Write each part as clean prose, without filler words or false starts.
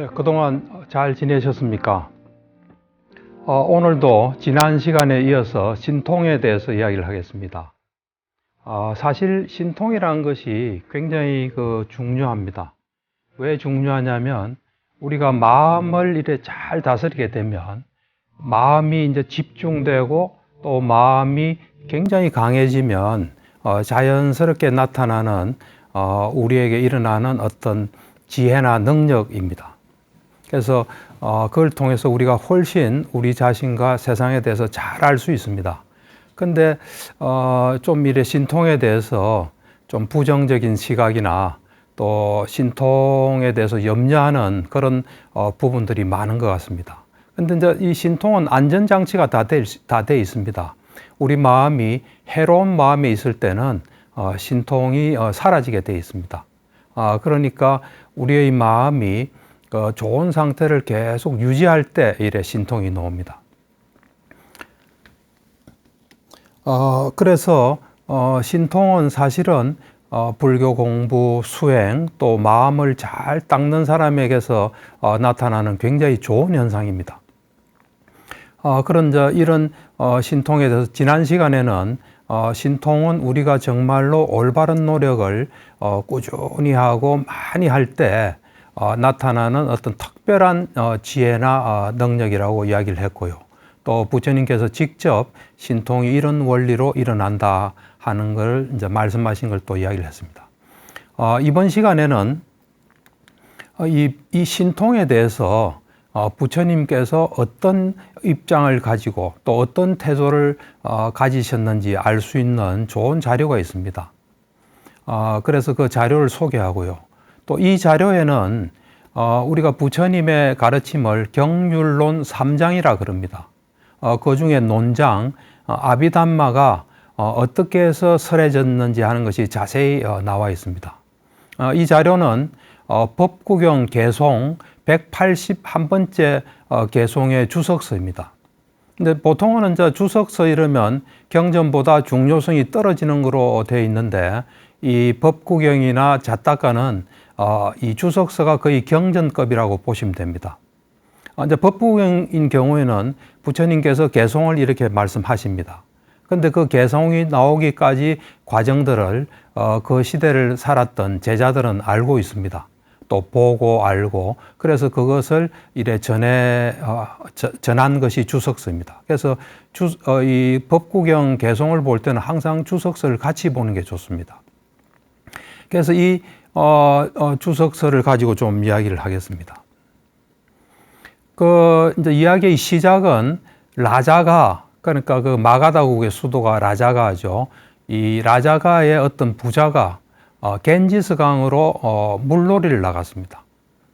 그동안 잘 지내셨습니까? 오늘도 지난 시간에 이어서 신통에 대해서 이야기를 하겠습니다. 사실 신통이라는 것이 굉장히 중요합니다. 왜 중요하냐면 우리가 마음을 이렇게 잘 다스리게 되면 마음이 이제 집중되고 또 마음이 굉장히 강해지면 자연스럽게 나타나는 우리에게 일어나는 어떤 지혜나 능력입니다. 그래서 그걸 통해서 우리가 훨씬 우리 자신과 세상에 대해서 잘 알 수 있습니다. 근데 좀 이래 신통에 대해서 좀 부정적인 시각이나 또 신통에 대해서 염려하는 그런 부분들이 많은 것 같습니다. 근데 이제 이 신통은 안전장치가 다 돼 있습니다. 우리 마음이 해로운 마음에 있을 때는 신통이 사라지게 돼 있습니다. 그러니까 우리의 마음이 좋은 상태를 계속 유지할 때 이래 신통이 나옵니다. 그래서 신통은 사실은 불교 공부, 수행, 또 마음을 잘 닦는 사람에게서 나타나는 굉장히 좋은 현상입니다. 이런 신통에 대해서 지난 시간에는 신통은 우리가 정말로 올바른 노력을 꾸준히 하고 많이 할 때 나타나는 어떤 특별한 지혜나 능력이라고 이야기를 했고요. 또 부처님께서 직접 신통이 이런 원리로 일어난다 하는 걸 이제 말씀하신 걸 또 이야기를 했습니다. 이번 시간에는 이 신통에 대해서 부처님께서 어떤 입장을 가지고 또 어떤 태도를 가지셨는지 알 수 있는 좋은 자료가 있습니다. 그래서 그 자료를 소개하고요. 또 이 자료에는 우리가 부처님의 가르침을 경률론 3장이라 그럽니다. 그 중에 논장 아비담마가 어떻게 해서 설해졌는지 하는 것이 자세히 나와 있습니다. 이 자료는 법구경 개송 181번째 개송의 주석서입니다. 근데 보통은 이제 주석서 이러면 경전보다 중요성이 떨어지는 거로 되어 있는데 이 법구경이나 자타가는 이 주석서가 거의 경전급이라고 보시면 됩니다. 이제 법구경인 경우에는 부처님께서 개송을 이렇게 말씀하십니다. 근데 그 개송이 나오기까지 과정들을 그 시대를 살았던 제자들은 알고 있습니다. 또 보고 알고 그래서 그것을 이래 전한 것이 주석서입니다. 그래서 이 법구경 개송을 볼 때는 항상 주석서를 같이 보는 게 좋습니다. 그래서 이 주석서를 가지고 좀 이야기를 하겠습니다. 이제 이야기의 시작은 라자가 그러니까 그 마가다국의 수도가 라자가죠. 이 라자가의 어떤 부자가 겐지스강으로 물놀이를 나갔습니다.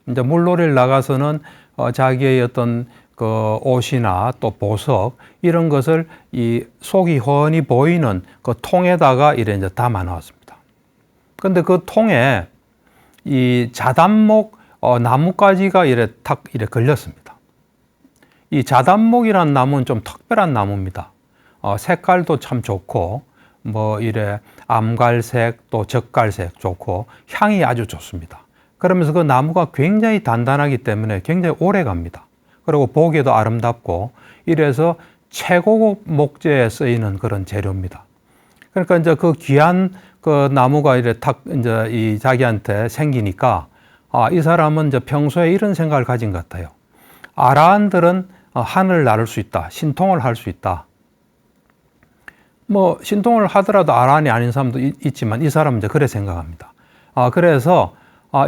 이제 물놀이를 나가서는 자기의 어떤 그 옷이나 또 보석 이런 것을 이 속이 훤히 보이는 그 통에다가 이래 이제 담아 놓았습니다. 근데 그 통에 이 자단목 나뭇가지가 이래 걸렸습니다. 이 자단목이라는 나무는 좀 특별한 나무입니다. 색깔도 참 좋고 이래 암갈색 또 적갈색 좋고 향이 아주 좋습니다. 그러면서 그 나무가 굉장히 단단하기 때문에 굉장히 오래 갑니다. 그리고 보기에도 아름답고 이래서 최고급 목재에 쓰이는 그런 재료입니다. 그러니까 이제 그 귀한 그 나무가 이제 이제 이 자기한테 생기니까 이 사람은 이제 평소에 이런 생각을 가진 것 같아요. 아라한들은 하늘을 나를 수 있다. 신통을 할 수 있다. 신통을 하더라도 아라한이 아닌 사람도 있지만 이 사람은 이제 그래 생각합니다. 그래서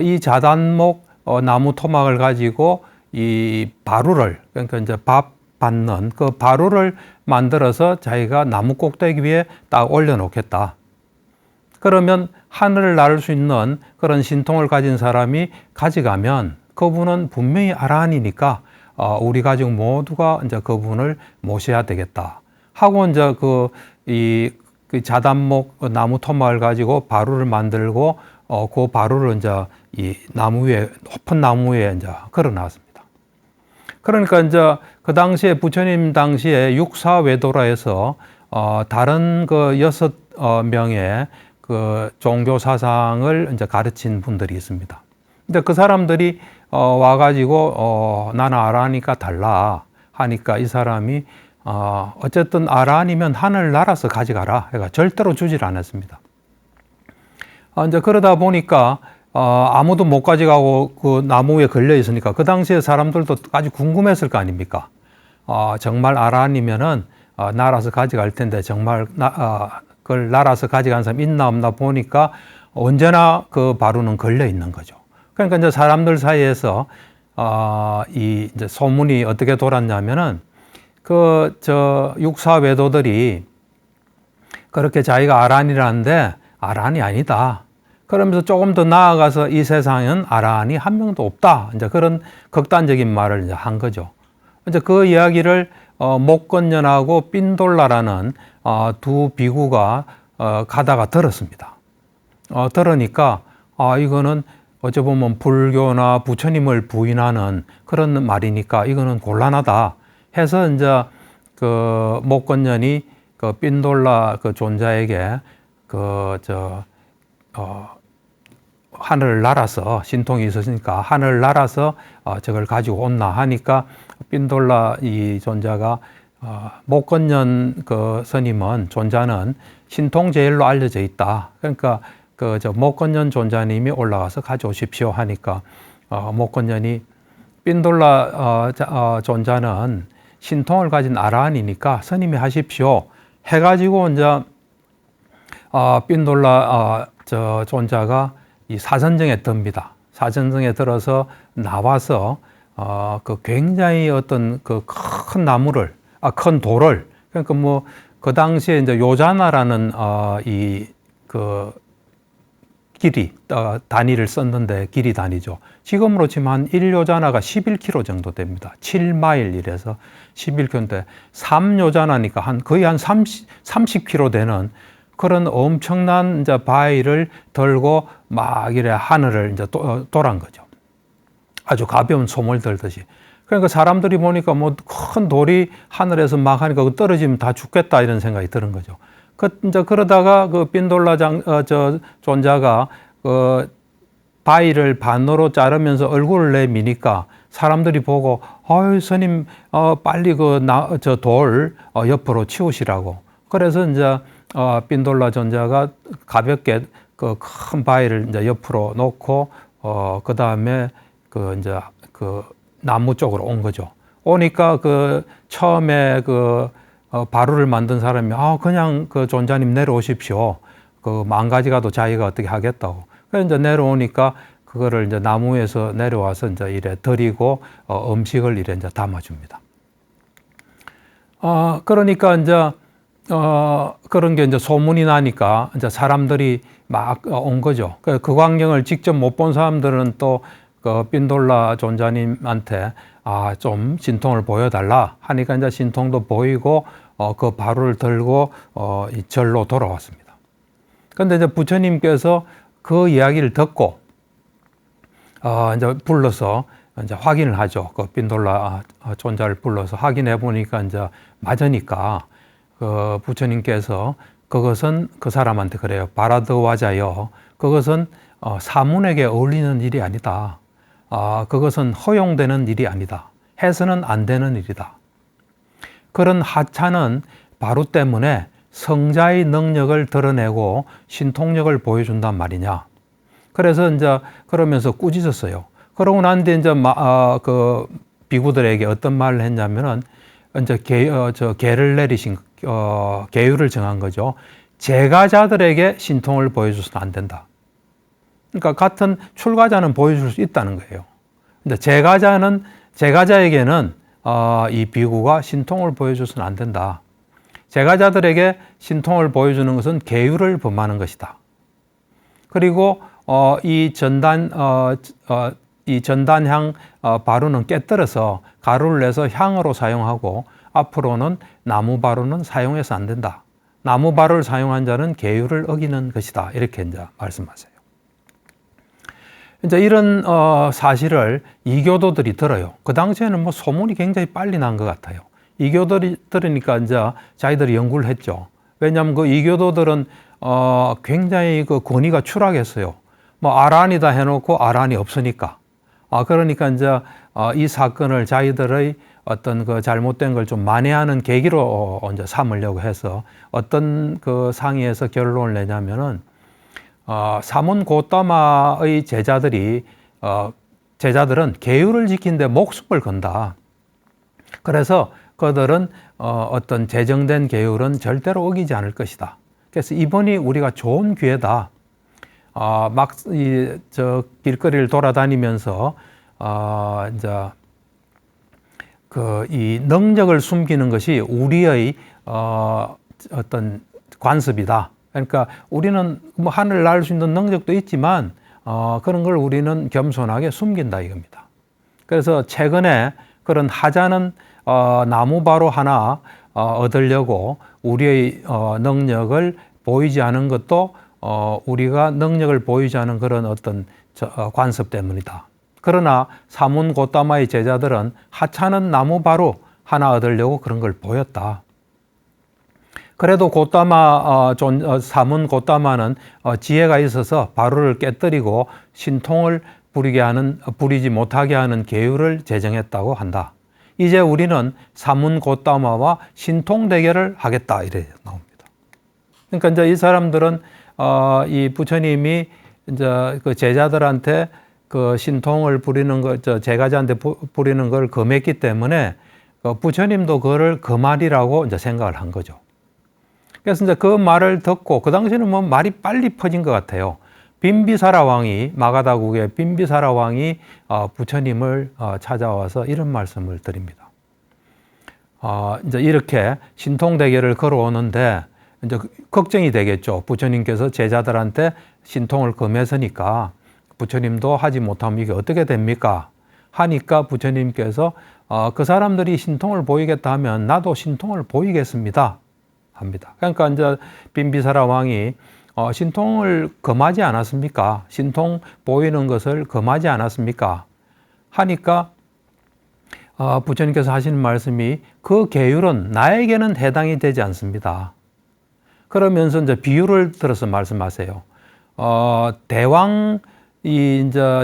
이 자단목 나무 토막을 가지고 이 바루를 그러니까 이제 밥 받는 그 바루를 만들어서 자기가 나무 꼭대기 위에 딱 올려놓겠다. 그러면 하늘을 나를 수 있는 그런 신통을 가진 사람이 가져가면 그분은 분명히 아라한이니까 우리 가족 모두가 이제 그분을 모셔야 되겠다. 하고 이제 그 자단목 나무 토막을 가지고 바루를 만들고 그 바루를 이제 이 나무 위에 높은 나무 위에 이제 걸어 놨습니다. 그러니까 이제 그 당시에 부처님 당시에 육사외도라에서 다른 그 6명의 그 종교 사상을 이제 가르친 분들이 있습니다. 근데 그 사람들이 와가지고 나는 아란이니까 달라 하니까 이 사람이 어쨌든 아란이면 하늘 날아서 가져가라. 그러니까 절대로 주질 않았습니다. 이제 그러다 보니까 아무도 못 가져가고 그 나무 위에 걸려 있으니까 그 당시에 사람들도 아주 궁금했을 거 아닙니까? 정말 아란이면은 날아서 가져갈 텐데 정말 그걸 날아서 가져간 사람 있나 없나 보니까 언제나 그 바루는 걸려 있는 거죠. 그러니까 이제 사람들 사이에서 이 이제 소문이 어떻게 돌았냐면은 육사 외도들이 그렇게 자기가 아란이라는데 아란이 아니다. 그러면서 조금 더 나아가서 이 세상엔 아란이 한 명도 없다. 이제 그런 극단적인 말을 이제 한 거죠. 이제 그 이야기를 목건년하고 삔돌라라는 두 비구가 가다가 들었습니다. 들으니까 이거는 어찌 보면 불교나 부처님을 부인하는 그런 말이니까 이거는 곤란하다 해서 이제 그 목건년이 그 삔돌라 그 존자에게 하늘을 날아서 신통이 있었으니까 하늘을 날아서 저걸 가지고 온나 하니까 삔돌라 이 존자가 목건년 그 스님은 존자는 신통 제일로 알려져 있다. 그러니까 목건년 존자님이 올라가서 가져오십시오 하니까 목건년이 삔돌라 존자는 신통을 가진 아라한이니까 스님이 하십시오 해가지고 이제 삔돌라 존자가 이 사선정에 듭니다. 사선정에 들어서 나와서 그 굉장히 어떤 그 큰 나무를 큰 돌을 그러니까 뭐 그 당시에 이제 요자나라는 길이 단위를 썼는데 길이 단위죠. 지금으로 치면 한 1요자나가 11km 정도 됩니다. 7마일 이래서 11km인데 3요자나니까 거의 한 30km 되는 그런 엄청난 이제 바위를 들고 막 이래 하늘을 이제 돌한 거죠. 아주 가벼운 소물 들듯이. 그러니까 사람들이 보니까 뭐 큰 돌이 하늘에서 막 하니까 떨어지면 다 죽겠다 이런 생각이 드는 거죠. 이제 그러다가 그 삔돌라 존자가 그 바위를 반으로 자르면서 얼굴을 내미니까 사람들이 보고 아유 스님 빨리 저 돌 옆으로 치우시라고. 그래서 이제 삔돌라 존자가 가볍게 그 큰 바위를 이제 옆으로 놓고 그 다음에 이제 나무 쪽으로 온 거죠. 오니까 처음에 바루를 만든 사람이 그냥 그 존자님 내려오십시오. 망가지가도 자기가 어떻게 하겠다고. 그래서 이제 내려오니까 그거를 이제 나무에서 내려와서 이제 이래 드리고 음식을 이래 이제 담아줍니다. 그러니까 이제 그런 게 이제 소문이 나니까 이제 사람들이 막 온 거죠. 그 광경을 직접 못 본 사람들은 또 삔돌라 존자님한테 좀 신통을 보여달라 하니까 이제 신통도 보이고 그 바루를 들고 이 절로 돌아왔습니다. 그런데 이제 부처님께서 그 이야기를 듣고 이제 불러서 이제 확인을 하죠. 그 삔돌라 존자를 불러서 확인해 보니까 이제 맞으니까 부처님께서 그것은 그 사람한테 그래요. 바라드와자여, 그것은 사문에게 어울리는 일이 아니다. 그것은 허용되는 일이 아니다. 해서는 안 되는 일이다. 그런 하차는 바로 때문에 성자의 능력을 드러내고 신통력을 보여준단 말이냐. 그래서 이제 그러면서 꾸짖었어요. 그러고 난 뒤에 이제 그 비구들에게 어떤 말을 했냐면은 이제 계를 내리신 계율을 정한 거죠. 제가자들에게 신통을 보여줘서는 안 된다. 그러니까 같은 출가자는 보여줄 수 있다는 거예요. 근데 제가자에게는 이 비구가 신통을 보여줘서는 안 된다. 제가자들에게 신통을 보여주는 것은 계율을 범하는 것이다. 그리고 이 전단향 바루는 깨뜨려서 가루를 내서 향으로 사용하고 앞으로는 나무 바루는 사용해서 안 된다. 나무 바루를 사용한 자는 계율을 어기는 것이다. 이렇게 이제 말씀하세요. 이제 이런 사실을 이교도들이 들어요. 그 당시에는 뭐 소문이 굉장히 빨리 난 것 같아요. 이교도들이 들으니까 이제 자기들이 연구를 했죠. 왜냐하면 그 이교도들은 굉장히 그 권위가 추락했어요. 뭐 아란이다 해놓고 아란이 없으니까 그러니까 이제 이 사건을 자기들의 어떤 그 잘못된 걸 좀 만회하는 계기로 이제 삼으려고 해서 어떤 그 상의에서 결론을 내냐면은 사문 고따마의 제자들은 계율을 지키는데 목숨을 건다. 그래서 그들은 어떤 제정된 계율은 절대로 어기지 않을 것이다. 그래서 이번이 우리가 좋은 기회다. 저 길거리를 돌아다니면서 이제 이 능력을 숨기는 것이 우리의 어떤 관습이다. 그러니까 우리는 뭐 하늘 날 수 있는 능력도 있지만 그런 걸 우리는 겸손하게 숨긴다 이겁니다. 그래서 최근에 그런 하자는 나무바로 하나 얻으려고 우리의 능력을 보이지 않은 것도 우리가 능력을 보이지 않은 그런 어떤 관습 때문이다. 그러나 사문 고따마의 제자들은 하찮은 나무바로 하나 얻으려고 그런 걸 보였다. 그래도 사문 고따마는 지혜가 있어서 바로를 깨뜨리고 신통을 부리지 못하게 하는 계율을 제정했다고 한다. 이제 우리는 사문 고따마와 신통 대결을 하겠다 이래 나옵니다. 그러니까 이제 이 사람들은 이 부처님이 이제 그 제자들한테 그 신통을 부리는 제가자한테 부리는 걸 금했기 때문에 부처님도 그거를 금하리라고 이제 생각을 한 거죠. 그래서 이제 그 말을 듣고 그 당시에는 뭐 말이 빨리 퍼진 것 같아요. 빈비사라 왕이 마가다국의 빈비사라 왕이 부처님을 찾아와서 이런 말씀을 드립니다. 이제 이렇게 신통 대결을 걸어오는데 이제 걱정이 되겠죠. 부처님께서 제자들한테 신통을 금했으니까 부처님도 하지 못하면 이게 어떻게 됩니까? 하니까 부처님께서 그 사람들이 신통을 보이겠다 하면 나도 신통을 보이겠습니다. 합니다. 그러니까 이제 빈비사라 왕이 신통을 금하지 않았습니까? 신통 보이는 것을 금하지 않았습니까? 하니까 부처님께서 하시는 말씀이 그 계율은 나에게는 해당이 되지 않습니다. 그러면서 이제 비유를 들어서 말씀하세요.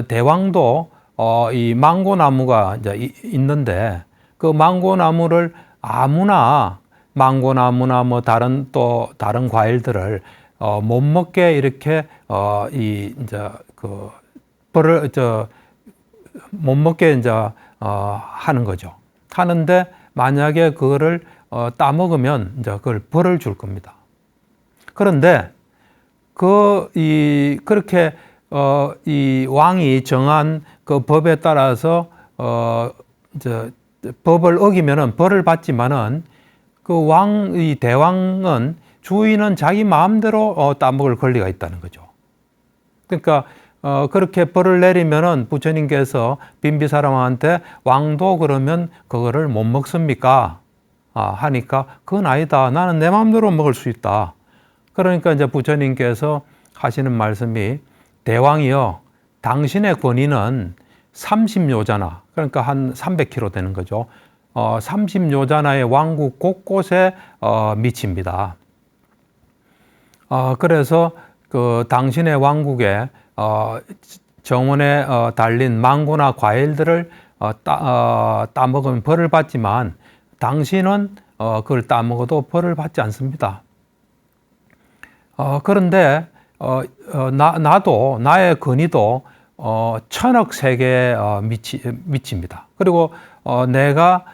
대왕도 이 망고나무가 이제 있는데 그 망고나무를 아무나 망고나무나 뭐 다른 과일들을 못 먹게 이렇게 못 먹게 이제 하는 거죠. 하는데 만약에 그거를 따먹으면 이제 그걸 벌을 줄 겁니다. 그런데 그렇게 이 왕이 정한 그 법에 따라서 법을 어기면은 벌을 받지만은 이 대왕은 주인은 자기 마음대로 따먹을 권리가 있다는 거죠. 그러니까 그렇게 벌을 내리면은 부처님께서 빈비사라 왕한테 왕도 그러면 그거를 못 먹습니까? 하니까 그건 아니다. 나는 내 마음대로 먹을 수 있다. 그러니까 이제 부처님께서 하시는 말씀이 대왕이여, 당신의 권위는 30요자나, 그러니까 한 300km 되는 거죠. 30요자나의 왕국 곳곳에 미칩니다. 그래서 그 당신의 왕국에 정원에 달린 망고나 과일들을 따먹으면 벌을 받지만 당신은 그걸 따먹어도 벌을 받지 않습니다. 그런데 나도 나의 권위도 천억 세계에 미칩니다. 그리고 내가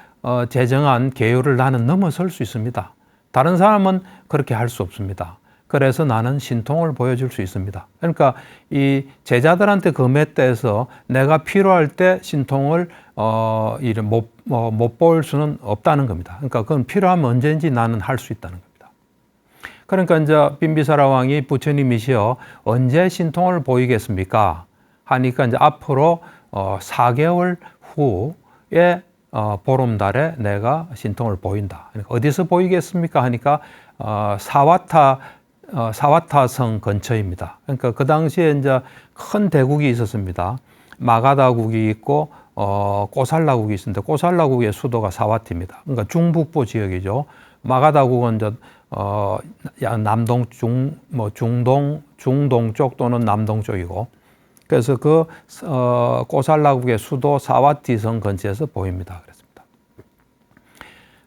제정한 계율을 나는 넘어설 수 있습니다. 다른 사람은 그렇게 할 수 없습니다. 그래서 나는 신통을 보여줄 수 있습니다. 그러니까 이 제자들한테 금했대서 내가 필요할 때 신통을 못 보일 수는 없다는 겁니다. 그러니까 그건 필요하면 언제든지 나는 할 수 있다는 겁니다. 그러니까 이제 빈비사라 왕이 부처님이시여 언제 신통을 보이겠습니까? 하니까 이제 앞으로 4개월 후에 보름달에 내가 신통을 보인다. 그러니까 어디서 보이겠습니까? 하니까 사와타성 근처입니다. 그러니까 그 당시에 이제 큰 대국이 있었습니다. 마가다국이 있고 꼬살라국이 있었는데 꼬살라국의 수도가 사와티입니다. 그러니까 중북부 지역이죠. 마가다국은 이제 중동 쪽 또는 남동 쪽이고 그래서 그 꼬살라국의 수도 사와티성 근처에서 보입니다. 그랬습니다.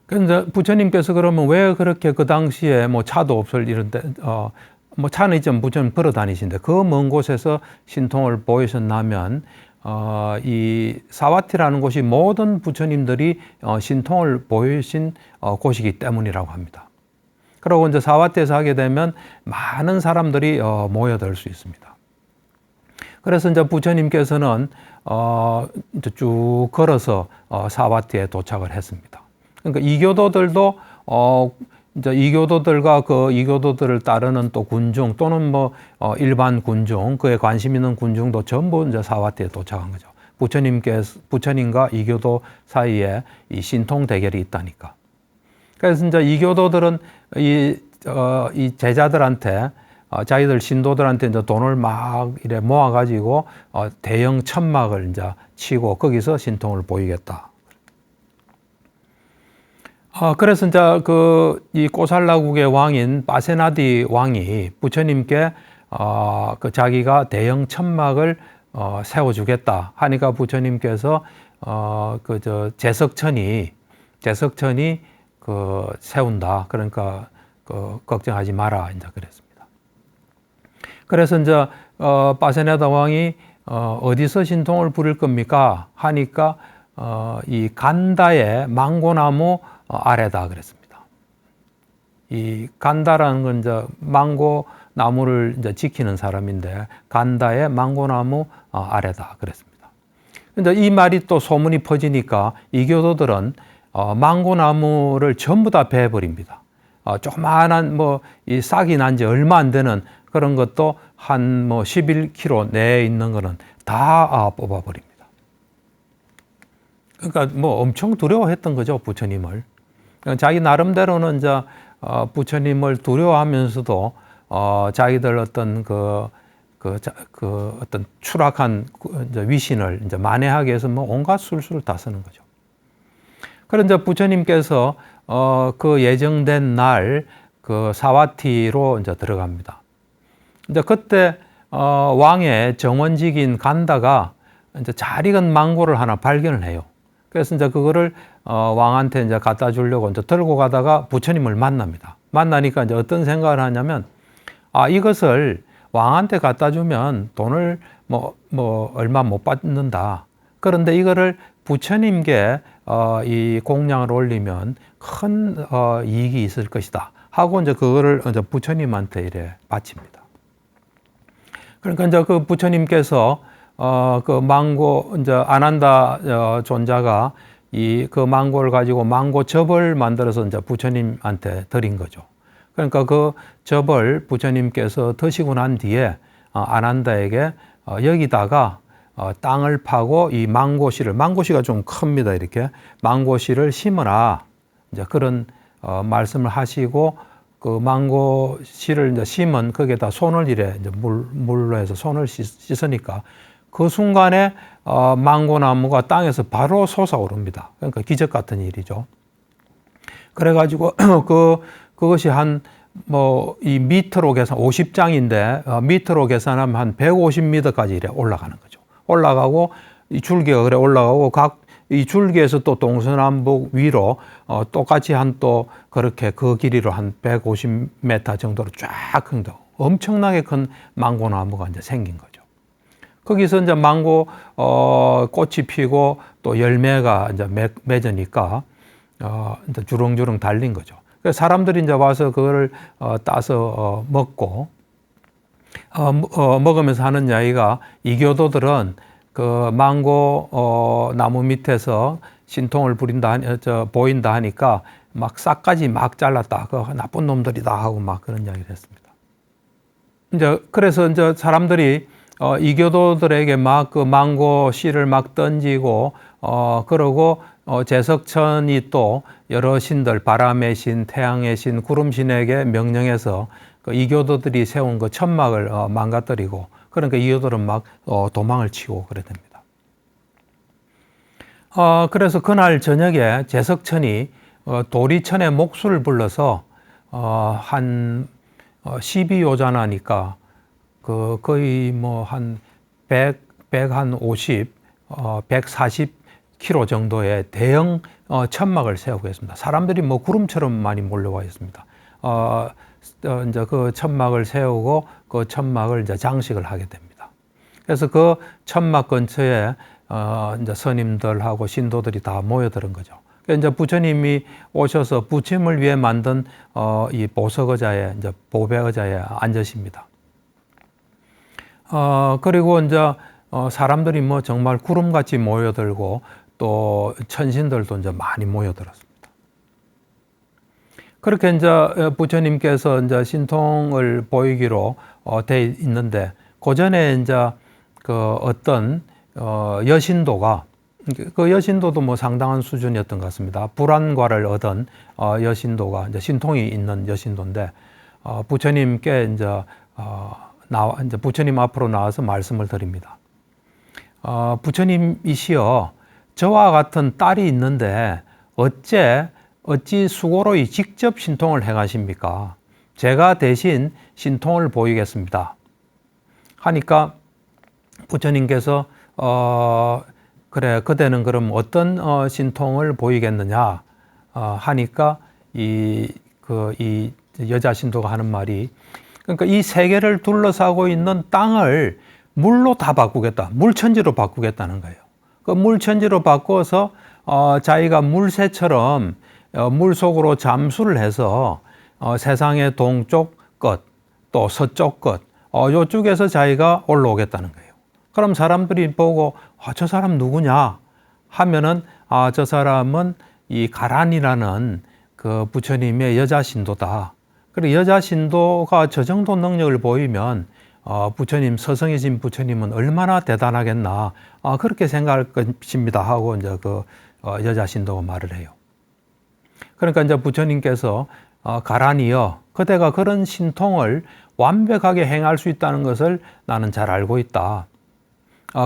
그런데 부처님께서 그러면 왜 그렇게 그 당시에 뭐 차도 없을 이런데 뭐 차는 있지만 부처님 걸어 다니신데 그 먼 곳에서 신통을 보이셨나면 이 사와티라는 곳이 모든 부처님들이 신통을 보이신 곳이기 때문이라고 합니다. 그리고 이제 사와티에서 하게 되면 많은 사람들이 모여들 수 있습니다. 그래서 이제 부처님께서는 이제 쭉 걸어서 사와티에 도착을 했습니다. 그러니까 이교도들도 이제 이교도들과 그 이교도들을 따르는 또 군중 또는 뭐 일반 군중, 그에 관심 있는 군중도 전부 이제 사와티에 도착한 거죠. 부처님과 이교도 사이에 이 신통 대결이 있다니까. 그래서 이제 이교도들은 이 제자들한테 자기들 신도들한테 이제 돈을 막 이래 모아가지고 대형 천막을 이제 치고 거기서 신통을 보이겠다. 그래서 이제 이 꼬살라국의 왕인 빠세나디 왕이 부처님께 그 자기가 대형 천막을 세워주겠다 하니까 부처님께서 제석천이 세운다. 그러니까 걱정하지 마라 이제 그랬습니다. 그래서 이제 빠세나디 왕이 어디서 신통을 부릴 겁니까? 하니까 이 간다의 망고나무 아래다 그랬습니다. 이 간다라는 건 이제 망고 나무를 이제 지키는 사람인데 간다의 망고나무 아래다 그랬습니다. 근데 이 말이 또 소문이 퍼지니까 이교도들은 망고나무를 전부 다 베어버립니다. 조그마한 이 싹이 난 지 얼마 안 되는 그런 것도 한 11km 내에 있는 거는 다 뽑아버립니다. 그러니까 엄청 두려워했던 거죠, 부처님을. 자기 나름대로는 이제 부처님을 두려워하면서도 자기들 어떤 어떤 추락한 이제 위신을 이제 만회하기 위해서 온갖 술수를 다 쓰는 거죠. 그런데 부처님께서 그 예정된 날 그 사와티로 이제 들어갑니다. 이제 그때 왕의 정원직인 간다가 이제 잘 익은 망고를 하나 발견을 해요. 그래서 이제 그거를 왕한테 이제 갖다 주려고 이제 들고 가다가 부처님을 만납니다. 만나니까 이제 어떤 생각을 하냐면, 이것을 왕한테 갖다 주면 돈을 얼마 못 받는다. 그런데 이거를 부처님께 이 공양을 올리면 큰 이익이 있을 것이다. 하고 이제 그거를 이제 부처님한테 이래 바칩니다. 그러니까 이제 그 부처님께서 그 망고 이제 아난다 존자가 그 망고를 가지고 망고 접을 만들어서 이제 부처님한테 드린 거죠. 그러니까 그 접을 부처님께서 드시고 난 뒤에 아난다에게 여기다가 땅을 파고 이 망고씨가 좀 큽니다. 이렇게 망고씨를 심어라. 이제 그런 말씀을 하시고 그 망고씨를 이제 심은 거기에다 손을 이래 이제 물로 해서 손을 씻으니까 그 순간에 망고나무가 땅에서 바로 솟아오릅니다. 그러니까 기적 같은 일이죠. 그래가지고 그것이 이 미터로 계산 50장인데 미터로 계산하면 한 150m까지 이래 올라가는 거죠. 올라가고 이 줄기가 그래 올라가고 이 줄기에서 또 동서남북 위로 똑같이 또 그렇게 그 길이로 한 150m 정도로 쫙 큰 엄청나게 큰 망고나무가 이제 생긴 거죠. 거기서 이제 망고 꽃이 피고 또 열매가 이제 맺으니까 이제 주렁주렁 달린 거죠. 그래서 사람들이 이제 와서 그거를 따서 먹고 먹으면서 하는 이야기가 이교도들은 그 망고 나무 밑에서 신통을 보인다 하니까 막 싹까지 막 잘랐다. 그 나쁜 놈들이다 하고 막 그런 이야기를 했습니다. 이제 그래서 이제 사람들이 이교도들에게 막 그 망고 씨를 막 던지고 그러고 제석천이 또 여러 신들 바람의 신, 태양의 신, 구름 신에게 명령해서 그 이교도들이 세운 그 천막을 망가뜨리고 그러니까 이교도들은 막 도망을 치고 그래 됩니다. 그래서 그날 저녁에 제석천이 도리천의 목수를 불러서 한 12요자나니까 거의 한 한 50, 140km 정도의 대형 천막을 세우고 있습니다. 사람들이 뭐 구름처럼 많이 몰려와 있습니다. 이제 그 천막을 세우고 그 천막을 이제 장식을 하게 됩니다. 그래서 그 천막 근처에 이제 스님들하고 신도들이 다 모여드는 거죠. 그러니까 이제 부처님이 오셔서 부처님을 위해 만든 이 보석 의자에 이제 보배 의자에 앉으십니다. 그리고 이제 사람들이 뭐 정말 구름같이 모여들고 또 천신들도 이제 많이 모여들었습니다. 그렇게 이제 부처님께서 이제 신통을 보이기로 돼 있는데 그 전에 이제 그 어떤 여신도가 그 여신도도 뭐 상당한 수준이었던 것 같습니다. 불안과를 얻은 여신도가 이제 신통이 있는 여신도인데 부처님께 이제 부처님 앞으로 나와서 말씀을 드립니다. 부처님이시여, 저와 같은 딸이 있는데 어찌 수고로이 직접 신통을 행하십니까? 제가 대신 신통을 보이겠습니다. 하니까 부처님께서 그래, 그대는 그럼 어떤 신통을 보이겠느냐 하니까 이 여자 신도가 하는 말이, 그러니까 이 세계를 둘러싸고 있는 땅을 물로 다 바꾸겠다, 물천지로 바꾸겠다는 거예요. 그 물천지로 바꿔서 자기가 물새처럼 물 속으로 잠수를 해서 세상의 동쪽 끝, 또 서쪽 끝, 이쪽에서 자기가 올라오겠다는 거예요. 그럼 사람들이 보고 저 사람 누구냐 하면은 저 사람은 이 가란이라는 그 부처님의 여자 신도다. 그리고 여자 신도가 저 정도 능력을 보이면 부처님, 서성해진 부처님은 얼마나 대단하겠나 그렇게 생각할 것입니다 하고 이제 그 여자 신도가 말을 해요. 그러니까 이제 부처님께서 가란이여, 그대가 그런 신통을 완벽하게 행할 수 있다는 것을 나는 잘 알고 있다.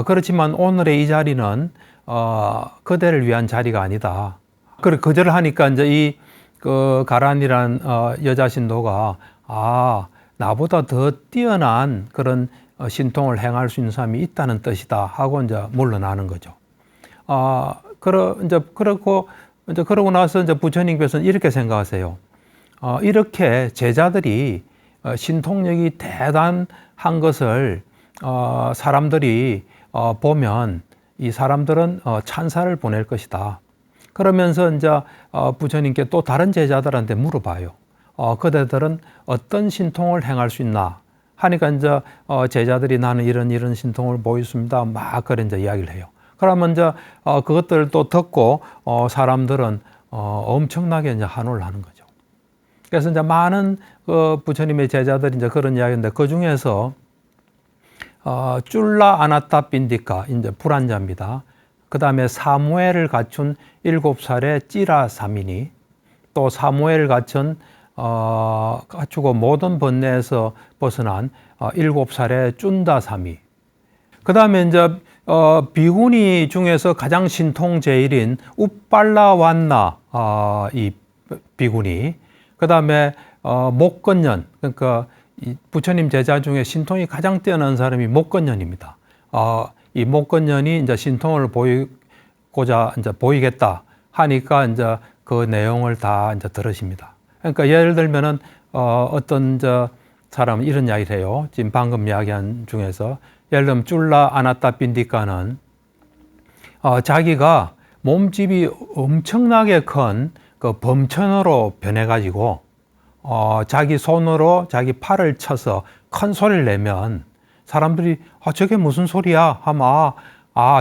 그렇지만 오늘의 이 자리는 그대를 위한 자리가 아니다. 그리고 거절을 하니까 이제 그 가란이란 여자 신도가 나보다 더 뛰어난 그런 신통을 행할 수 있는 사람이 있다는 뜻이다 하고 이제 물러나는 거죠. 그러고 나서 이제 부처님께서는 이렇게 생각하세요. 이렇게 제자들이 신통력이 대단한 것을 사람들이 보면 이 사람들은 찬사를 보낼 것이다. 그러면서 이제 부처님께 또 다른 제자들한테 물어봐요. 그대들은 어떤 신통을 행할 수 있나 하니까 이제 제자들이 나는 이런 신통을 보였습니다. 막 그런 이제 이야기를 해요. 그러면 이제 그것들을 또 듣고 사람들은 엄청나게 이제 환호를 하는 거죠. 그래서 이제 많은 부처님의 제자들이 이제 그런 이야기인데 그 중에서 쫄라 아나타 빈디카 이제 불안자입니다. 그 다음에 사무엘을 갖춘 7살의 찌라 사민이, 또 사무엘을 갖추고 모든 번뇌에서 벗어난 7살의 쭌다 사미. 그 다음에 이제 비구니 중에서 가장 신통 제일인 우빨라완나 이 비구니. 그 다음에 목건년, 그러니까 이 부처님 제자 중에 신통이 가장 뛰어난 사람이 목건년입니다. 이 목건년이 이제 신통을 보이고자 이제 보이겠다 하니까 이제 그 내용을 다 이제 들으십니다. 그러니까 예를 들면은 어떤 사람은 이런 이야기를 해요. 지금 방금 이야기한 중에서 예를 들면 쫄라 아나타 빈디카는 자기가 몸집이 엄청나게 큰 그 범천으로 변해가지고 자기 손으로 자기 팔을 쳐서 큰 소리를 내면 사람들이 저게 무슨 소리야 하면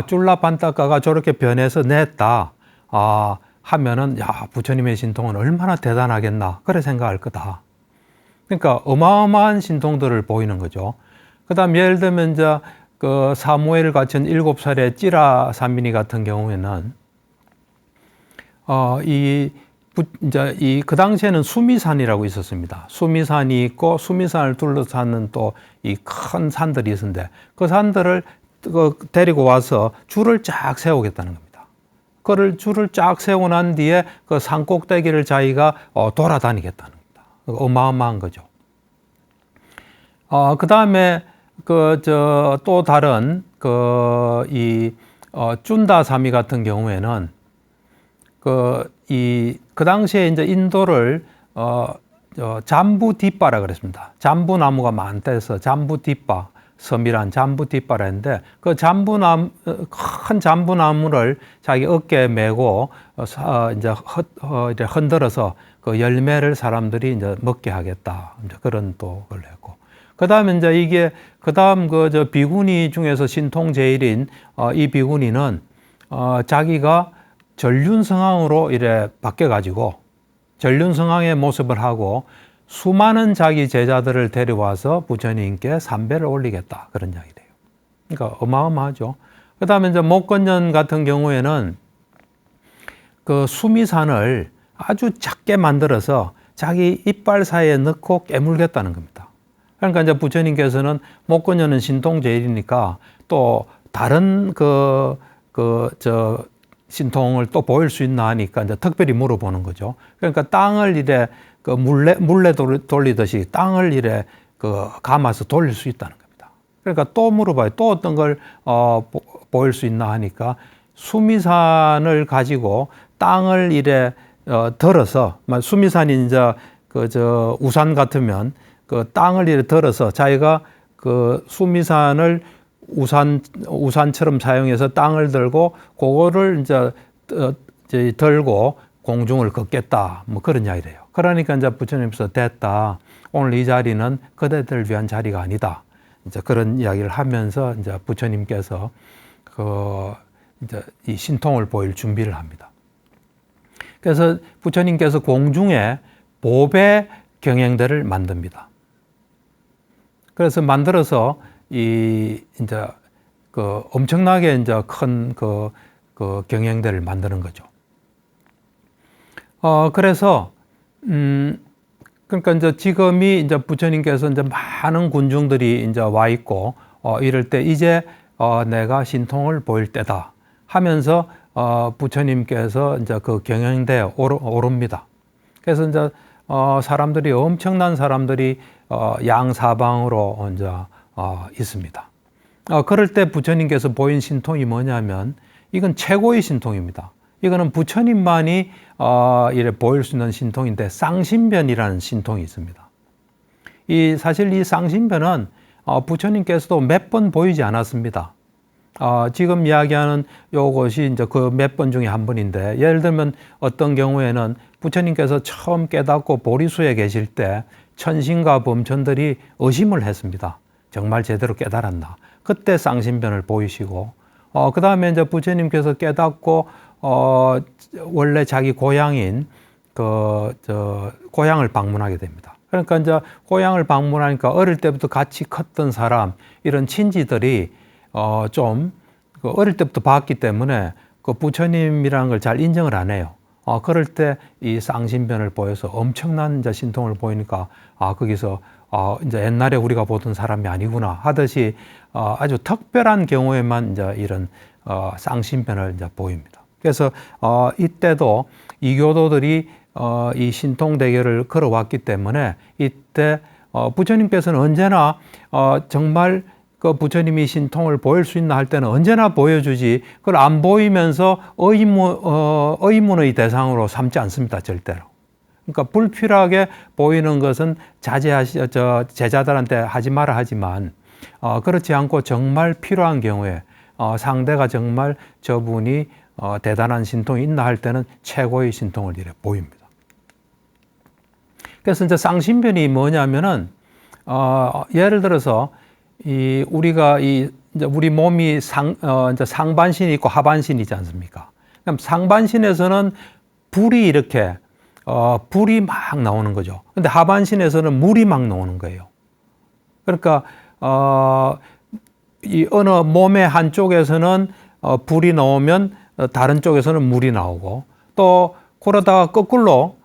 쫄라 반타카가 저렇게 변해서 냈다 하면은 부처님의 신통은 얼마나 대단하겠나 그래 생각할 거다. 그러니까 어마어마한 신통들을 보이는 거죠. 그다음 예를 들면 이제 그 사무엘을 갖춘 7살의 찌라 사민이 같은 경우에는 그 당시에는 수미산이라고 있었습니다. 수미산이 있고 수미산을 둘러싸는 또 이 큰 산들이 있었는데 그 산들을 데리고 와서 줄을 쫙 세우겠다는 겁니다. 그걸 줄을 쫙 세우고 난 뒤에 그 산 꼭대기를 자기가 돌아다니겠다는 겁니다. 어마어마한 거죠. 그 다음에 또 다른 쭌다사미 같은 경우에는 그 당시에 이제 인도를 잠부뒷바라 그랬습니다. 잠부나무가 많다 해서 잠부뒷바, 섬이란 잠부뒷바라 했는데 그 큰 잠부나무를 자기 어깨에 메고 이제 흔들어서 그 열매를 사람들이 이제 먹게 하겠다. 이제 그런 또 걸 했고. 그 다음에 이제 그다음 저 비구니 중에서 신통 제일인 이 비구니는 자기가 전륜성왕으로 이래 바뀌어가지고 전륜성왕의 모습을 하고 수많은 자기 제자들을 데려와서 부처님께 삼배를 올리겠다. 그런 이야기래요. 그러니까 어마어마하죠. 그 다음에 이제 목건년 같은 경우에는 그 수미산을 아주 작게 만들어서 자기 이빨 사이에 넣고 깨물겠다는 겁니다. 그러니까 이제 부처님께서는 목건년은 신통제일이니까 또 다른 신통을 또 보일 수 있나 하니까 이제 특별히 물어보는 거죠. 그러니까 땅을 이래 물레 돌리듯이 땅을 이래 감아서 돌릴 수 있다는 겁니다. 그러니까 또 물어봐요. 또 어떤 걸 보일 수 있나 하니까 수미산을 가지고 땅을 이래 덜어서 수미산이 이제 우산 같으면 그 땅을 이래 덜어서 자기가 그 수미산을 우산처럼 사용해서 땅을 들고 그거를 이제 들고 공중을 걷겠다. 뭐 그런 이야기래요. 그러니까 이제 부처님께서 됐다. 오늘 이 자리는 그대들을 위한 자리가 아니다. 이제 그런 이야기를 하면서 이제 부처님께서 이제 이 신통을 보일 준비를 합니다. 그래서 부처님께서 공중에 보배 경행대를 만듭니다. 그래서 만들어서 이제 엄청나게 이제 큰 경행대를 만드는 거죠. 그래서 그러니까 이제 지금이 이제 부처님께서 이제 많은 군중들이 이제 와 있고 이럴 때 이제 내가 신통을 보일 때다 하면서 부처님께서 이제 그 경행대에 오릅니다. 그래서 이제 사람들이 엄청난 사람들이 양사방으로 이제 있습니다. 그럴 때 부처님께서 보인 신통이 뭐냐면 이건 최고의 신통입니다. 이거는 부처님만이 이래 보일 수 있는 신통인데 쌍신변이라는 신통이 있습니다. 사실 이 쌍신변은 부처님께서도 몇 번 보이지 않았습니다. 지금 이야기하는 요것이 이제 그 몇 번 중에 한 번인데 예를 들면 어떤 경우에는 부처님께서 처음 깨닫고 보리수에 계실 때 천신과 범천들이 의심을 했습니다. 정말 제대로 깨달았나. 그때 쌍신변을 보이시고 그 다음에 이제 부처님께서 깨닫고 원래 자기 고향인 고향을 방문하게 됩니다. 그러니까 이제 고향을 방문하니까 어릴 때부터 같이 컸던 사람 이런 친지들이 좀 어릴 때부터 봤기 때문에 그 부처님이라는 걸 잘 인정을 안 해요. 그럴 때 이 쌍신변을 보여서 엄청난 이제 신통을 보이니까 거기서 이제 옛날에 우리가 보던 사람이 아니구나 하듯이 아주 특별한 경우에만 이제 이런 쌍신변을 이제 보입니다. 그래서 이때도 이교도들이 이 신통 대결을 걸어왔기 때문에 이때 부처님께서는 언제나 정말 그 부처님이 신통을 보일 수 있나 할 때는 언제나 보여주지 그걸 안 보이면서 의문의 대상으로 삼지 않습니다. 절대로. 그러니까 불필요하게 보이는 것은 제자들한테 하지 마라 하지만 그렇지 않고 정말 필요한 경우에 상대가 정말 저분이 대단한 신통이 있나 할 때는 최고의 신통을 이래 보입니다. 그래서 이제 쌍신변이 뭐냐면은 예를 들어서 우리가 이제 우리 몸이 이제 상반신이 있고 하반신이 있지 않습니까? 그럼 상반신에서는 불이 이렇게 불이 막 나오는 거죠. 근데 하반신에서는 물이 막 나오는 거예요. 그러니까 이 어느 몸의 한쪽에서는 불이 나오면 다른 쪽에서는 물이 나오고 또 그러다가 거꾸로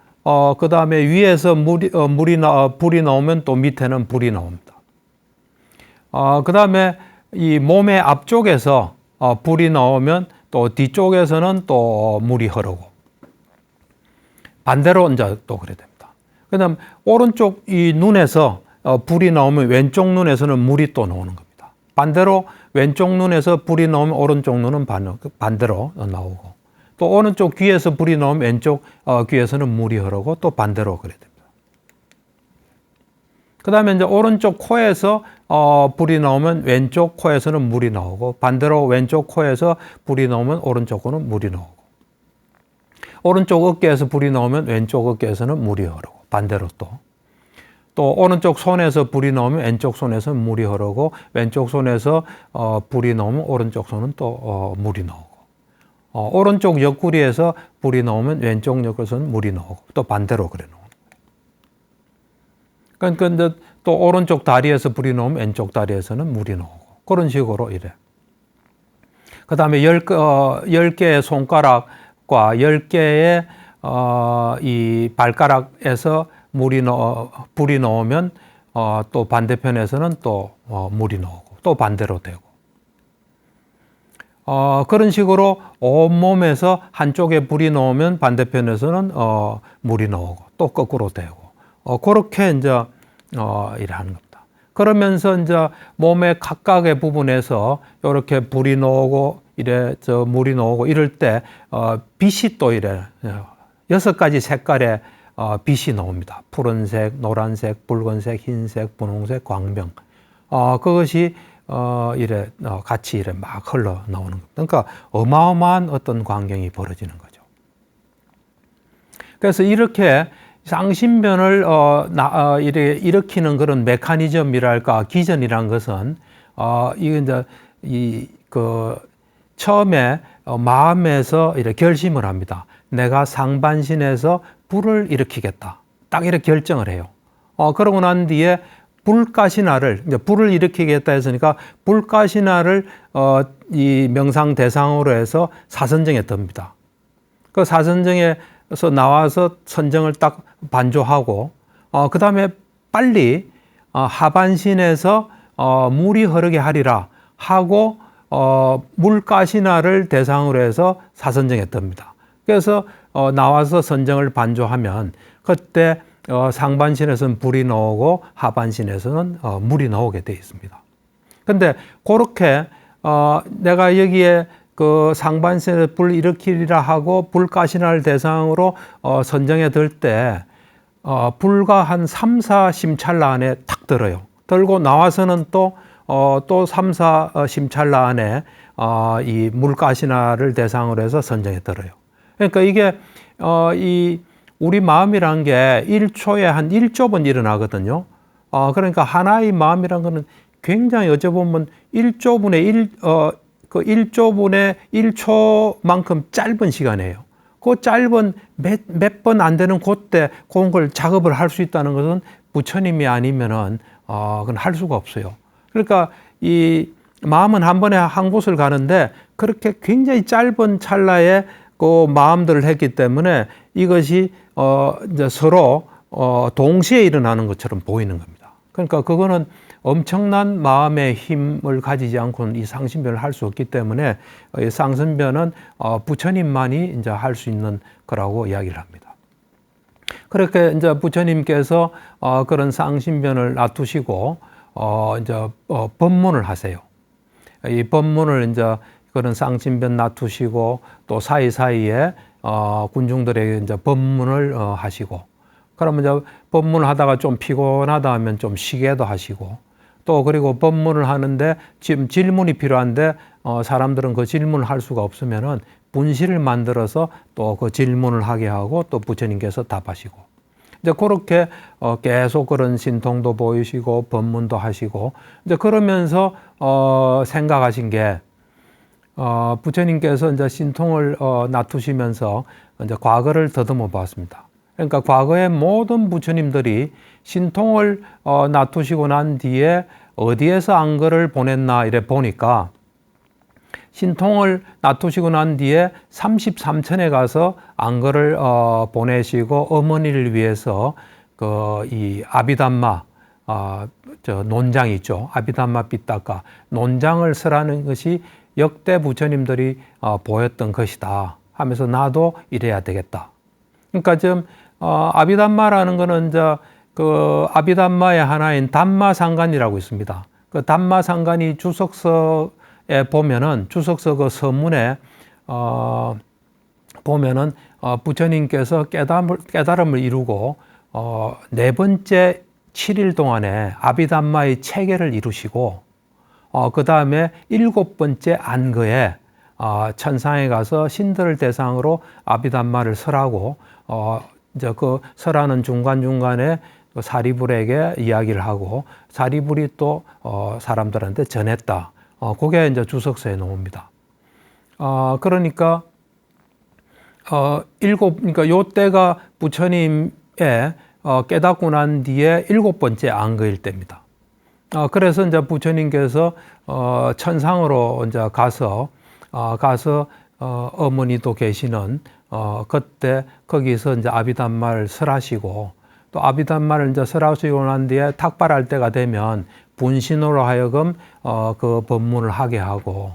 그 다음에 위에서 불이 나오면 또 밑에는 불이 나옵니다. 그 다음에 이 몸의 앞쪽에서 불이 나오면 또 뒤쪽에서는 또 물이 흐르고 반대로 이제 또 그래 됩니다. 그 다음 오른쪽 이 눈에서 불이 나오면 왼쪽 눈에서는 물이 또 나오는 겁니다. 반대로 왼쪽 눈에서 불이 나오면 오른쪽 눈은 반대로 나오고, 또 오른쪽 귀에서 불이 나오면 왼쪽 귀에서는 물이 흐르고, 또 반대로 그래야 됩니다. 그 다음에 이제 오른쪽 코에서 불이 나오면 왼쪽 코에서는 물이 나오고, 반대로 왼쪽 코에서 불이 나오면 오른쪽 코는 물이 나오고, 오른쪽 어깨에서 불이 나오면 왼쪽 어깨에서는 물이 흐르고, 반대로 또 오른쪽 손에서 불이 나오면 왼쪽 손에서 물이 흐르고, 왼쪽 손에서 불이 나오면 오른쪽 손은 또 물이 나오고, 오른쪽 옆구리에서 불이 나오면 왼쪽 옆구리에서는 물이 나오고, 또 반대로 그래 나오는 거예요. 그러니까 또 오른쪽 다리에서 불이 나오면 왼쪽 다리에서는 물이 나오고, 그런 식으로 이래. 그 다음에 10개의 손가락과 10개의 이 발가락에서 불이 나오면 또 반대편에서는 또 물이 나오고, 또 반대로 되고, 그런 식으로 온몸에서 한쪽에 불이 나오면 반대편에서는 물이 나오고, 또 거꾸로 되고, 그렇게 이제 일하는 겁니다. 그러면서 이제 몸의 각각의 부분에서 이렇게 불이 나오고 물이 나오고 이럴 때 빛이 또 이래 6가지 색깔의 빛이 나옵니다. 푸른색, 노란색, 붉은색, 흰색, 분홍색, 광명. 그것이 같이 이래 막 흘러 나오는 겁니다. 그러니까 어마어마한 어떤 광경이 벌어지는 거죠. 그래서 이렇게 쌍신변을 일으키는 그런 메커니즘이랄까, 기전이란 것은 이게 이제 처음에 마음에서 이렇게 결심을 합니다. 내가 상반신에서 불을 일으키겠다. 딱 이렇게 결정을 해요. 그러고 난 뒤에 불가시나를, 이제 불을 일으키겠다 했으니까 불가시나를 이 명상 대상으로 해서 사선정에 듭니다. 그 사선정에서 나와서 선정을 딱 반조하고, 그 다음에 빨리 하반신에서 물이 흐르게 하리라 하고 물가시나를 대상으로 해서 사선정에 듭니다. 그래서 나와서 선정을 반조하면 그때 상반신에서는 불이 나오고 하반신에서는 물이 나오게 되어 있습니다. 근데 그렇게 내가 여기에 그 상반신에서 불 일으키리라 하고 불가시나를 대상으로 선정에 들 때 불과 한 3, 4 심찰나 안에 탁 들어요. 들고 나와서는 또 3, 4 심찰나 안에 이 물가시나를 대상으로 해서 선정에 들어요. 그러니까 이게 우리 마음이란 게 1초에 한 1조분 일어나거든요. 그러니까 하나의 마음이란 거는 굉장히 어찌 보면 1조분의 1초만큼 짧은 시간이에요. 그 짧은 몇 번 안 되는 그때 그런 걸 작업을 할 수 있다는 것은 부처님이 아니면은 그건 할 수가 없어요. 그러니까 이 마음은 한 번에 한 곳을 가는데 그렇게 굉장히 짧은 찰나에 그 마음들을 했기 때문에 이것이 이제 서로 동시에 일어나는 것처럼 보이는 겁니다. 그러니까 그거는 엄청난 마음의 힘을 가지지 않고는 이 상신변을 할 수 없기 때문에 이 상신변은 부처님만이 이제 할 수 있는 거라고 이야기를 합니다. 그렇게 이제 부처님께서 그런 상신변을 놔두시고 이제 법문을 하세요. 이 법문을 이제 그런 쌍신변 놔두시고 또 사이사이에 군중들에게 이제 법문을 하시고, 그러면 이제 법문을 하다가 좀 피곤하다 하면 좀 쉬게도 하시고, 또 그리고 법문을 하는데 지금 질문이 필요한데 사람들은 그 질문을 할 수가 없으면은 분실을 만들어서 또 그 질문을 하게 하고 또 부처님께서 답하시고, 이제 그렇게 계속 그런 신통도 보이시고 법문도 하시고, 이제 그러면서 생각하신 게 부처님께서 이제 신통을 놔두시면서 이제 과거를 더듬어 봤습니다. 그러니까 과거의 모든 부처님들이 신통을 놔두시고 난 뒤에 어디에서 안거를 보냈나 이래 보니까 신통을 놔두시고 난 뒤에 33천에 가서 안거를 보내시고 어머니를 위해서 이 아비담마 논장 있죠. 아비담마 삐따까 논장을 쓰라는 것이 역대 부처님들이 보였던 것이다 하면서 나도 이래야 되겠다. 그러니까 지금 아비담마라는 거는 이제 그 아비담마의 하나인 담마상간이라고 있습니다. 그 담마상간이 주석서에 보면은 주석서 그 서문에 보면은 부처님께서 깨달음을 이루고 네 번째 7일 동안에 아비담마의 체계를 이루시고 그 다음에 7번째 안거에 천상에 가서 신들을 대상으로 아비담마를 설하고 이제 그 설하는 중간중간에 사리불에게 이야기를 하고 사리불이 또 사람들한테 전했다. 그게 이제 주석서에 나옵니다. 그러니까 그러니까 요 때가 부처님의 깨닫고 난 뒤에 7번째 안거일 때입니다. 그래서 이제 부처님께서 천상으로 이제 가서 어머니도 계시는 그때 거기서 이제 아비담마를 설하시고 또 아비담마를 이제 설하시고 난 뒤에 탁발할 때가 되면 분신으로 하여금 그 법문을 하게 하고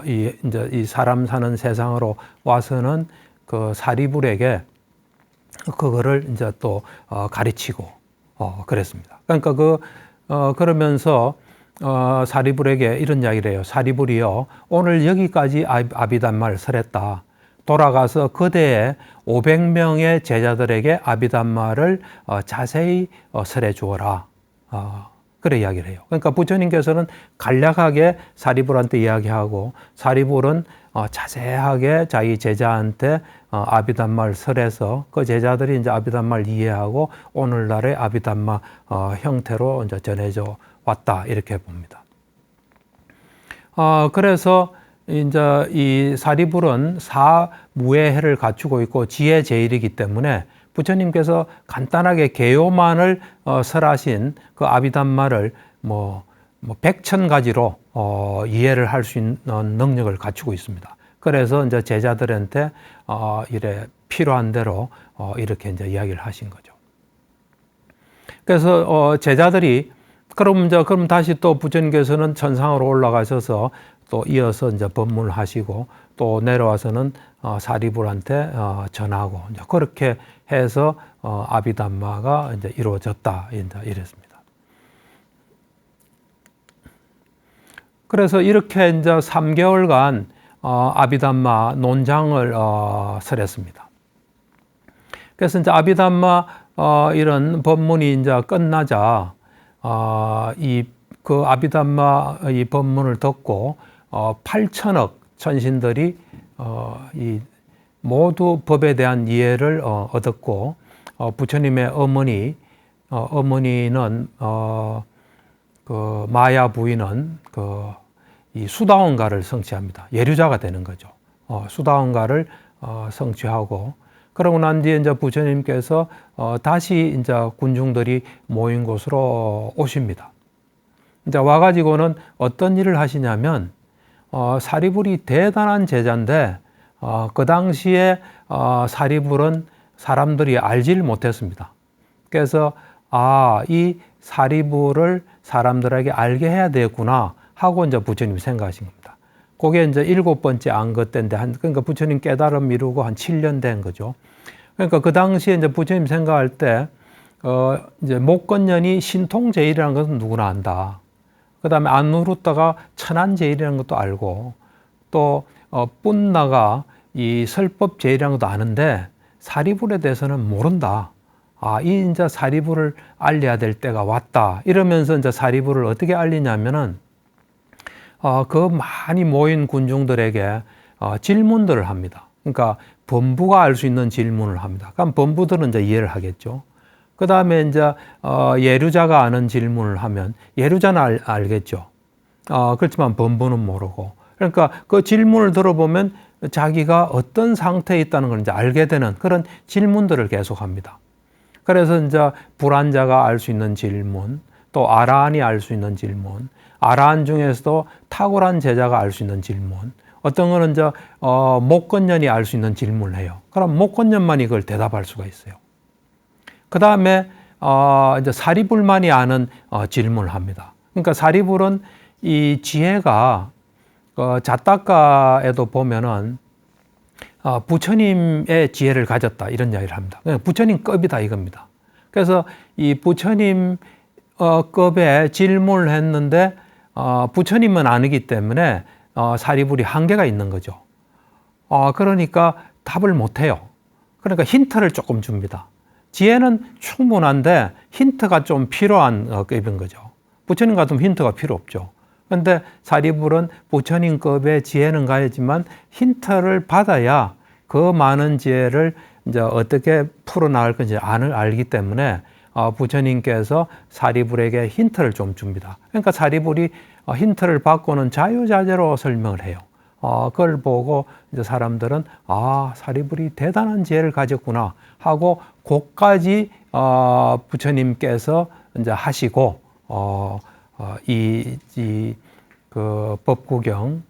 이제 이 사람 사는 세상으로 와서는 그 사리불에게 그거를 이제 또 가르치고 그랬습니다. 그러니까 그러면서 사리불에게 이런 이야기를 해요. 사리불이요, 오늘 여기까지 아비담마를 설했다. 돌아가서 그대의 500명의 제자들에게 아비담마를 자세히 설해 주어라. 그래 이야기를 해요. 그러니까 부처님께서는 간략하게 사리불한테 이야기하고 사리불은 자세하게 자기 제자한테 아비담마를 설해서 그 제자들이 이제 아비담마를 이해하고 오늘날의 아비담마 형태로 이제 전해져 왔다 이렇게 봅니다. 그래서 이제 이 사리불은 사무예해를 갖추고 있고 지혜 제일이기 때문에 부처님께서 간단하게 개요만을 설하신 그 아비담마를 뭐 100,000가지로 이해를 할 수 있는 능력을 갖추고 있습니다. 그래서 이제 제자들한테 이래 필요한 대로 이렇게 이제 이야기를 하신 거죠. 그래서 제자들이 그럼 다시 또 부처님께서는 천상으로 올라가셔서 또 이어서 이제 법문을 하시고 또 내려와서는 사리불한테 전하고 이제 그렇게 해서 아비담마가 이제 이루어졌다 이제 이랬습니다. 그래서 이렇게 이제 3개월간 아비담마 논장을 설했습니다. 그래서 이제 아비담마 이런 법문이 이제 끝나자 그 아비담마 이 법문을 듣고 8천억 천신들이 이 모두 법에 대한 이해를 얻었고 부처님의 어머니는 그 마야 부인은 이 수다원가를 성취합니다. 예류자가 되는 거죠. 수다원가를 성취하고 그러고 난 뒤에 이제 부처님께서 다시 이제 군중들이 모인 곳으로 오십니다. 이제 와가지고는 어떤 일을 하시냐면 사리불이 대단한 제자인데 그 당시에 사리불은 사람들이 알지를 못했습니다. 그래서 이 사리불을 사람들에게 알게 해야 되겠구나 하고 이제 부처님이 생각하신 겁니다. 그게 이제 7번째 안거 때인데 그러니까 부처님 깨달음 이루고 한 7년 된 거죠. 그러니까 그 당시에 이제 부처님 생각할 때 이제 목건년이 신통제일이라는 것은 누구나 안다. 그 다음에 안누르다가 천안제일이라는 것도 알고 또 뿐나가 이 설법제일이라는 것도 아는데 사리불에 대해서는 모른다. 이 이제 사리불을 알려야 될 때가 왔다. 이러면서 이제 사리불을 어떻게 알리냐면은 그 많이 모인 군중들에게 질문들을 합니다. 그러니까 범부가 알 수 있는 질문을 합니다. 그럼 범부들은 이제 이해를 하겠죠. 그 다음에 이제 예류자가 아는 질문을 하면 예류자는 알겠죠. 그렇지만 범부는 모르고. 그러니까 그 질문을 들어보면 자기가 어떤 상태에 있다는 걸 이제 알게 되는 그런 질문들을 계속합니다. 그래서 이제 불안자가 알 수 있는 질문, 또 아라한이 알 수 있는 질문, 아라한 중에서도 탁월한 제자가 알 수 있는 질문, 어떤 거는 이제 목건년이 알 수 있는 질문을 해요. 그럼 목건년만이 그걸 대답할 수가 있어요. 그 다음에 이제 사리불만이 아는 질문을 합니다. 그러니까 사리불은 이 지혜가 자타가에도 보면은 부처님의 지혜를 가졌다 이런 이야기를 합니다. 부처님급이다 이겁니다. 그래서 이 부처님의 신통급에 질문을 했는데 부처님은 아니기 때문에 사리불이 한계가 있는 거죠. 그러니까 답을 못해요. 그러니까 힌트를 조금 줍니다. 지혜는 충분한데 힌트가 좀 필요한 급인 거죠. 부처님 같으면 힌트가 필요 없죠. 그런데 사리불은 부처님급의 지혜는 가야지만 힌트를 받아야 그 많은 지혜를 이제 어떻게 풀어나갈 건지 알기 때문에 부처님께서 사리불에게 힌트를 좀 줍니다. 그러니까 사리불이 힌트를 받고는 자유자재로 설명을 해요. 그걸 보고 이제 사람들은 사리불이 대단한 지혜를 가졌구나 하고 그까지 부처님께서 이제 하시고 그 법구경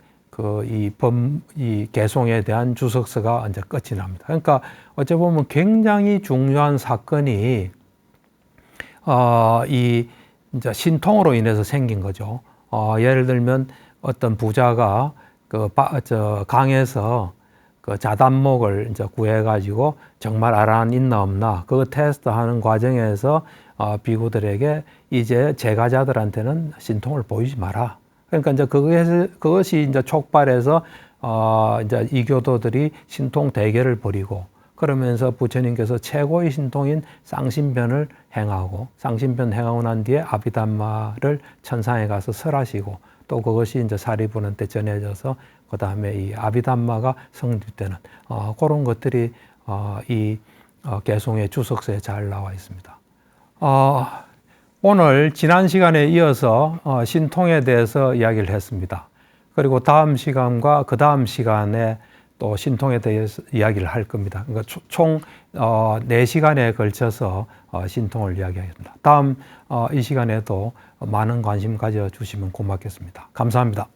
이 개송에 대한 주석서가 이제 끝이 납니다. 그러니까 어찌 보면 굉장히 중요한 사건이 이제 신통으로 인해서 생긴 거죠. 예를 들면 어떤 부자가 강에서 그 자단목을 이제 구해가지고 정말 아라한 있나 없나 그거 테스트하는 과정에서 비구들에게 이제 제가자들한테는 신통을 보이지 마라. 그러니까 이제 그것이 이제 촉발해서 이제 이교도들이 신통 대결을 벌이고 그러면서 부처님께서 최고의 신통인 쌍신변을 행하고 쌍신변 행하고 난 뒤에 아비담마를 천상에 가서 설하시고 또 그것이 이제 사리불한테 전해져서 그 다음에 이 아비담마가 성립되는 그런 것들이 이 개송의 주석서에 잘 나와 있습니다. 오늘 지난 시간에 이어서 신통에 대해서 이야기를 했습니다. 그리고 다음 시간과 그 다음 시간에 또 신통에 대해서 이야기를 할 겁니다. 그러니까 총 4시간에 걸쳐서 신통을 이야기하겠습니다. 다음 이 시간에도 많은 관심 가져주시면 고맙겠습니다. 감사합니다.